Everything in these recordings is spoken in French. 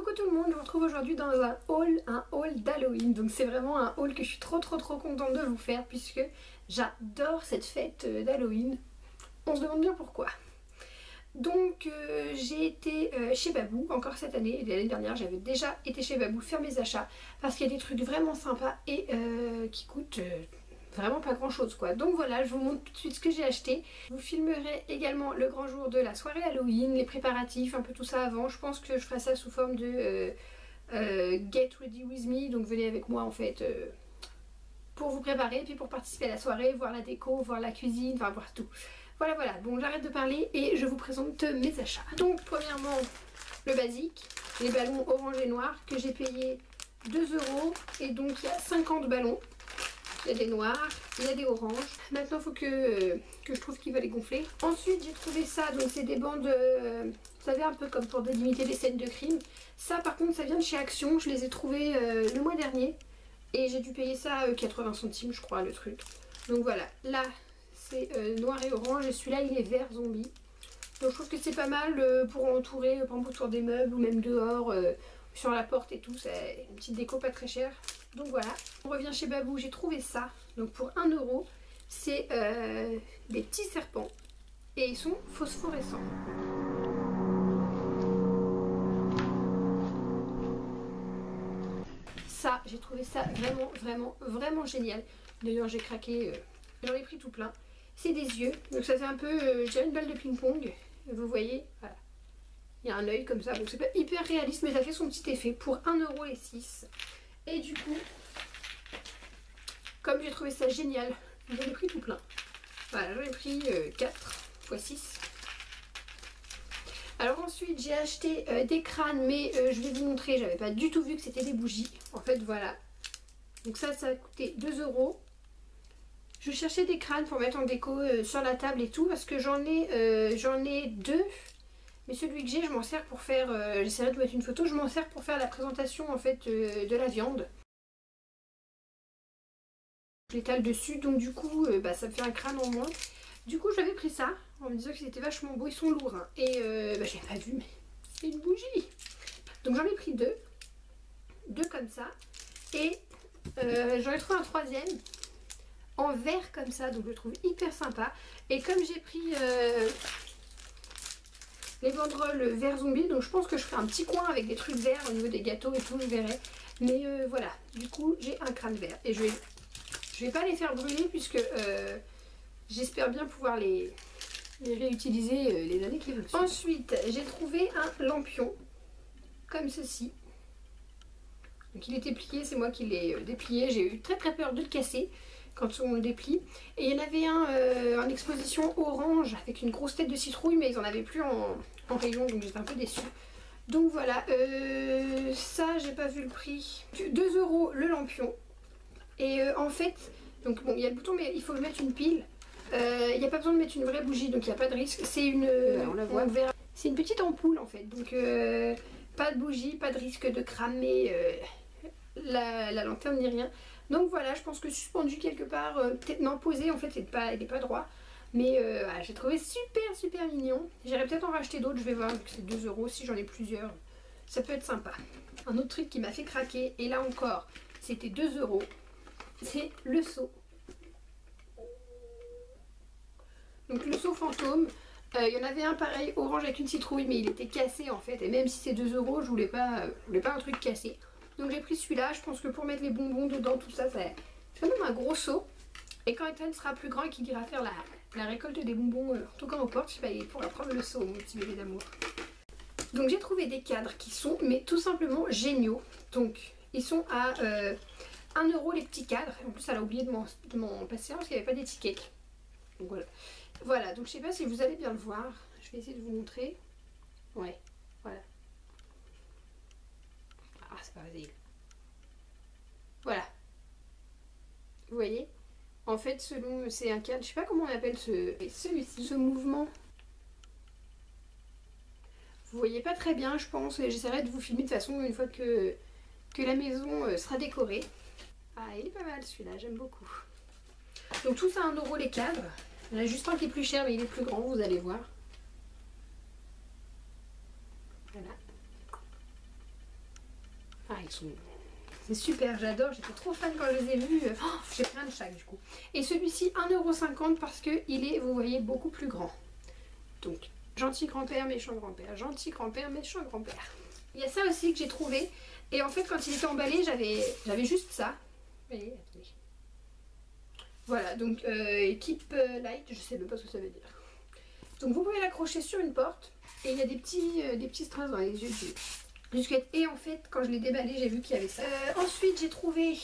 Coucou tout le monde, je vous retrouve aujourd'hui dans un haul d'Halloween. Donc c'est vraiment un haul que je suis trop contente de vous faire puisque j'adore cette fête d'Halloween. On se demande bien pourquoi. Donc j'ai été chez Babou encore cette année. L'année dernière j'avais déjà été chez Babou faire mes achats parce qu'il y a des trucs vraiment sympas et qui coûtent vraiment pas grand chose quoi. Donc voilà, je vous montre tout de suite ce que j'ai acheté. Je vous filmerai également le grand jour de la soirée Halloween, les préparatifs, un peu tout ça avant. Je pense que je ferai ça sous forme de Get Ready With Me. Donc venez avec moi en fait pour vous préparer, puis pour participer à la soirée, voir la déco, voir la cuisine, enfin voir tout. Voilà, bon j'arrête de parler et je vous présente mes achats. Donc premièrement le basique, les ballons orange et noir que j'ai payé 2 € et donc il y a 50 ballons. Il y a des noirs, il y a des oranges. Maintenant il faut que je trouve qui va les gonfler. Ensuite j'ai trouvé ça, donc c'est des bandes, vous savez un peu comme pour délimiter les scènes de crime. Ça par contre ça vient de chez Action, je les ai trouvés le mois dernier. Et j'ai dû payer ça 80 centimes je crois le truc. Donc voilà, là c'est noir et orange et celui-là il est vert zombie. Donc je trouve que c'est pas mal pour entourer, par exemple autour des meubles ou même dehors, sur la porte et tout. C'est une petite déco pas très chère. Donc voilà, on revient chez Babou, j'ai trouvé ça. Donc pour 1 €, c'est des petits serpents et ils sont phosphorescents. Ça, j'ai trouvé ça vraiment génial. D'ailleurs j'ai craqué, j'en ai pris tout plein. C'est des yeux, donc ça fait un peu, je dirais une balle de ping-pong. Vous voyez, voilà. Il y a un œil comme ça, donc c'est pas hyper réaliste mais ça fait son petit effet pour 1 € les 6. Et du coup, comme j'ai trouvé ça génial, j'en ai pris tout plein. Voilà, j'en ai pris 4 x 6. Alors ensuite j'ai acheté des crânes, mais je vais vous montrer, j'avais pas du tout vu que c'était des bougies. En fait voilà. Donc ça a coûté 2 €. Je cherchais des crânes pour mettre en déco sur la table et tout, parce que j'en ai 2. Mais celui que j'ai, je m'en sers pour faire, j'essaierai de vous mettre une photo, je m'en sers pour faire la présentation en fait de la viande. Je l'étale dessus, donc du coup ça me fait un crâne en moins. Du coup j'avais pris ça en me disant que c'était vachement beau, ils sont lourds hein. Et je l'avais pas vu mais c'est une bougie. Donc j'en ai pris 2 comme ça. Et j'en ai trouvé un troisième en vert comme ça, donc je le trouve hyper sympa. Et comme j'ai pris les banderoles vert zombie, donc je pense que je ferai un petit coin avec des trucs verts au niveau des gâteaux et tout, je verrai. Mais voilà, du coup j'ai un crâne vert et je vais pas les faire brûler puisque j'espère bien pouvoir les réutiliser les années qui viennent. Ensuite j'ai trouvé un lampion comme ceci. Donc il était plié, c'est moi qui l'ai déplié. J'ai eu très peur de le casser quand on le déplie. Et il y en avait un en exposition orange avec une grosse tête de citrouille, mais ils en avaient plus en rayon, donc j'étais un peu déçue. Donc voilà, ça j'ai pas vu le prix. 2 € le lampion. Et en fait, donc bon il y a le bouton mais il faut que je mette une pile. Il n'y a pas besoin de mettre une vraie bougie, donc il n'y a pas de risque. C'est une, on la voit, c'est une petite ampoule en fait. Donc pas de bougie, pas de risque de cramer la lanterne ni rien. Donc voilà, je pense que suspendu quelque part, peut-être non posé en fait, il n'est pas droit. Mais voilà, j'ai trouvé super mignon. J'irai peut-être en racheter d'autres, je vais voir, vu que c'est 2 € si j'en ai plusieurs. Ça peut être sympa. Un autre truc qui m'a fait craquer, et là encore, c'était 2 €, c'est le seau. Donc le seau fantôme, il y en avait un pareil orange avec une citrouille mais il était cassé en fait. Et même si c'est 2 €, je voulais pas un truc cassé. Donc j'ai pris celui-là, je pense que pour mettre les bonbons dedans, tout ça, c'est quand même un gros seau. Et quand Ethan sera plus grand et qu'il ira faire la récolte des bonbons, en tout cas aux portes, il pourra prendre le seau, mon petit bébé d'amour. Donc j'ai trouvé des cadres qui sont mais tout simplement géniaux. Donc ils sont à 1 € les petits cadres. En plus elle a oublié de m'en passer un parce qu'il n'y avait pas d'étiquette. Donc voilà, donc je sais pas si vous allez bien le voir. Je vais essayer de vous montrer. Ouais, voilà. Ah, c'est pas facile. Voilà. Vous voyez? En fait, selon, c'est un cadre, je sais pas comment on appelle ce mouvement. Vous voyez pas très bien, je pense. Et j'essaierai de vous filmer de toute façon une fois que la maison sera décorée. Ah, il est pas mal celui-là, j'aime beaucoup. Donc tout ça à 1 € les cadres. Il y en a juste un qui est plus cher mais il est plus grand, vous allez voir. Voilà. Ah, ils sont... C'est super, j'adore, j'étais trop fan quand je les ai vus. Oh, j'ai pris un de chaque du coup. Et celui-ci 1,50 € parce qu'il est, vous voyez, beaucoup plus grand. Donc, gentil grand-père, méchant grand-père, gentil grand-père, méchant grand-père. Il y a ça aussi que j'ai trouvé. Et en fait, quand il était emballé, j'avais juste ça. Voyez, attendez. Voilà, donc Keep Light, je sais même pas ce que ça veut dire. Donc vous pouvez l'accrocher sur une porte. Et il y a des petits strass dans les yeux du squelette. Et en fait, quand je l'ai déballé, j'ai vu qu'il y avait ça. Ensuite, j'ai trouvé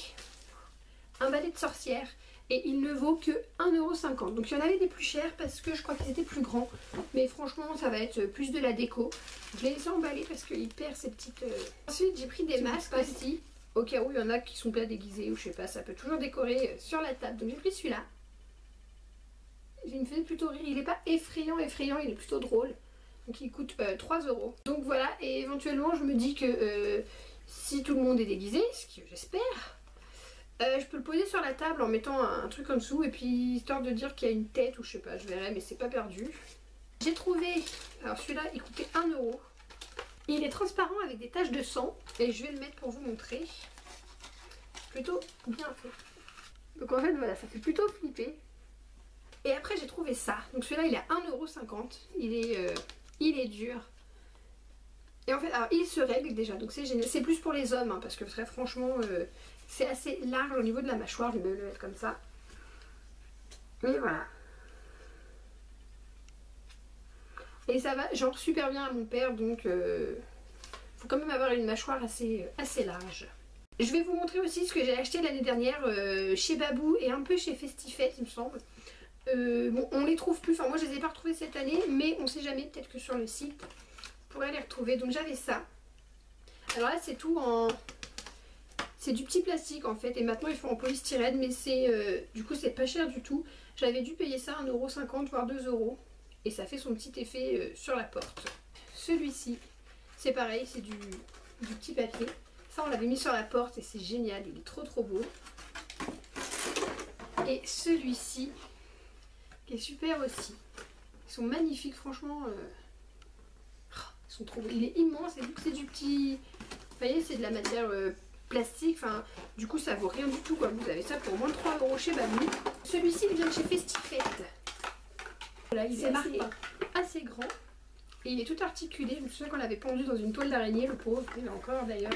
un balai de sorcière. Et il ne vaut que 1,50 €. Donc il y en avait des plus chers parce que je crois qu'ils étaient plus grands. Mais franchement, ça va être plus de la déco. Je l'ai laissé emballer parce qu'il perd ses petites... Ensuite, j'ai pris des masques aussi. Au cas où il y en a qui sont pas déguisés ou je sais pas, ça peut toujours décorer sur la table. Donc j'ai pris celui-là. Il me faisait plutôt rire. Il n'est pas effrayant, il est plutôt drôle. Donc il coûte 3 €. Donc voilà, et éventuellement je me dis que si tout le monde est déguisé, ce que j'espère... je peux le poser sur la table en mettant un truc en dessous et puis histoire de dire qu'il y a une tête ou je sais pas, je verrai, mais c'est pas perdu. J'ai trouvé, alors celui-là il coûtait 1 €. Il est transparent avec des taches de sang et je vais le mettre pour vous montrer. Plutôt bien fait. Donc en fait voilà, ça fait plutôt flipper. Et après j'ai trouvé ça. Donc celui-là il est à 1,50 €. Il est dur. Et en fait, alors il se règle déjà, donc c'est génial. C'est plus pour les hommes, hein, parce que très franchement, c'est assez large au niveau de la mâchoire. Je vais me le mettre comme ça. Et voilà. Et ça va genre super bien à mon père, donc faut quand même avoir une mâchoire assez large. Je vais vous montrer aussi ce que j'ai acheté l'année dernière chez Babou et un peu chez Festifette, il me semble. Bon, on les trouve plus, enfin moi je les ai pas retrouvés cette année, mais on sait jamais, peut-être que sur le site, on pourrait les retrouver. Donc j'avais ça. Alors là c'est tout en... C'est du petit plastique en fait, et maintenant ils font en polystyrène, mais c'est du coup c'est pas cher du tout. J'avais dû payer ça 1,50 € voire 2 €, et ça fait son petit effet sur la porte. Celui-ci, c'est pareil, c'est du petit papier. Ça on l'avait mis sur la porte et c'est génial, il est trop beau. Et celui-ci, qui est super aussi. Ils sont magnifiques, franchement. Ils sont trop beaux. Il est immense et vu que c'est du petit... Vous voyez, c'est de la matière plastique. Enfin, du coup, ça vaut rien du tout, quoi. Vous avez ça pour moins de 3 € chez Babou. Celui-ci, il vient de chez Festifette. Voilà, il est assez grand. Et il est tout articulé. Je me souviens qu'on l'avait pendu dans une toile d'araignée, le pauvre. Il a encore, d'ailleurs,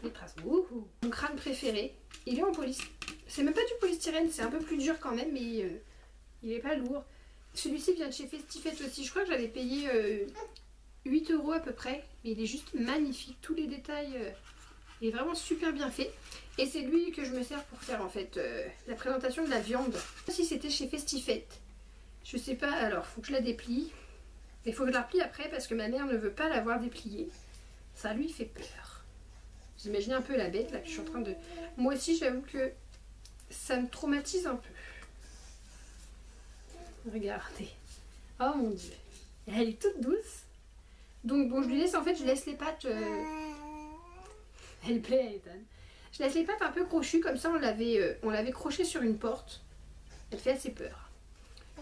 des traces. Mon crâne préféré. Il est en polystyrène. C'est même pas du polystyrène, c'est un peu plus dur quand même, mais... il est pas lourd. Celui-ci vient de chez Festifette aussi. Je crois que j'avais payé 8 € à peu près. Mais il est juste magnifique. Tous les détails, il est vraiment super bien fait. Et c'est lui que je me sers pour faire en fait la présentation de la viande. Si c'était chez Festifette, je sais pas. Alors, faut que je la déplie. Il faut que je la replie après parce que ma mère ne veut pas l'avoir dépliée. Ça lui fait peur. Vous imaginez un peu la bête là que je suis en train de... Moi aussi, j'avoue que ça me traumatise un peu. Regardez. Oh mon dieu. Elle est toute douce. Donc bon, je lui laisse, en fait, je laisse les pattes... Elle plaît à Ethan. Je laisse les pattes un peu crochues, comme ça on l'avait croché sur une porte. Elle fait assez peur.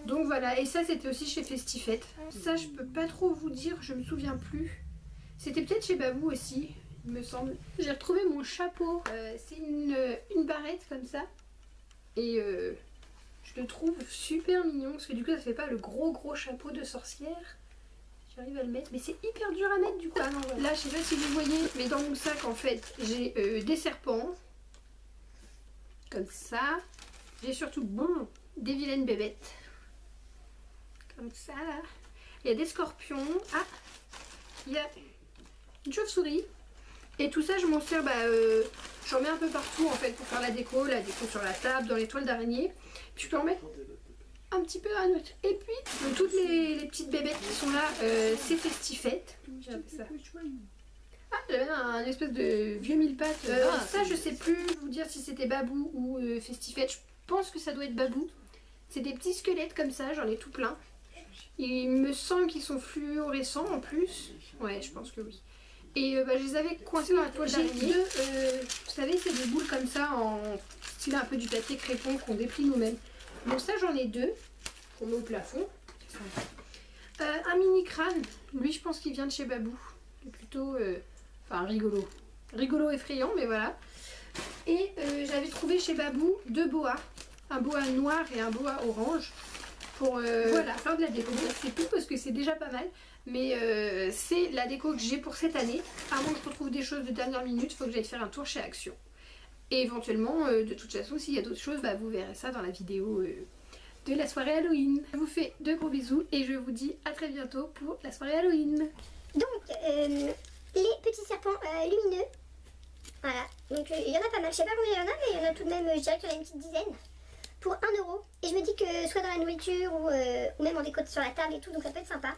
Donc voilà, et ça c'était aussi chez Festifette. Ça je peux pas trop vous dire, je me souviens plus. C'était peut-être chez Babou aussi, il me semble. J'ai retrouvé mon chapeau. C'est une barrette comme ça. Et... je le trouve super mignon parce que du coup ça fait pas le gros chapeau de sorcière. J'arrive à le mettre, mais c'est hyper dur à mettre du coup. Ah non, voilà. Là je sais pas si vous voyez, mais dans mon sac en fait j'ai des serpents. Comme ça. J'ai surtout des vilaines bébêtes. Comme ça là. Il y a des scorpions. Ah, il y a une chauve-souris. Et tout ça je m'en sers, j'en mets un peu partout en fait pour faire la déco sur la table, dans les toiles d'araignée. Puis je peux en mettre un petit peu à notre. Et puis, donc, toutes les petites bébêtes qui sont là, c'est Festifette. Ah, j'avais un espèce de vieux mille-pattes. Ça, je sais plus vous dire si c'était Babou ou Festifette. Je pense que ça doit être Babou. C'est des petits squelettes comme ça, j'en ai tout plein. Il me semble qu'ils sont fluorescents en plus. Ouais, je pense que oui. Et je les avais coincés dans la toile d'araignée. Vous savez, c'est des boules comme ça en style un peu du papier crépon qu'on déplie nous-mêmes. Donc ça, j'en ai deux qu'on met au plafond. Un mini crâne. Lui, je pense qu'il vient de chez Babou. Il est plutôt, rigolo. rigolo, effrayant, mais voilà. Et j'avais trouvé chez Babou 2 boas, un boa noir et un boa orange, pour voilà, faire de la déco. C'est tout parce que c'est déjà pas mal, mais c'est la déco que j'ai pour cette année. À moins que je retrouve des choses de dernière minute, il faut que j'aille faire un tour chez Action. Et éventuellement, de toute façon, s'il y a d'autres choses, bah, vous verrez ça dans la vidéo de la soirée Halloween. Je vous fais de gros bisous et je vous dis à très bientôt pour la soirée Halloween. Donc, les petits serpents lumineux. Voilà, donc il y en a pas mal. Je sais pas combien il y en a, mais il y en a tout de même, je dirais qu'il y en a une petite dizaine. Pour 1 €. Et je me dis que soit dans la nourriture ou même en déco sur la table et tout, donc ça peut être sympa.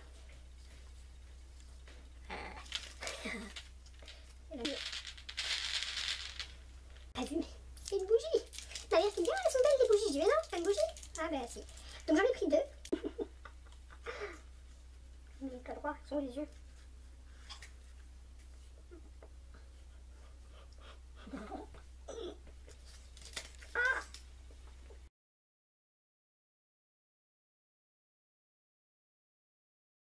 Pas vu, mais c'est une bougie. Ma mère qui me dit, ah, elles sont belles les bougies. Je dis, mais non, c'est pas une bougie. Ah, bah si. Donc j'en ai pris 2. Mais pas droit, sont les yeux.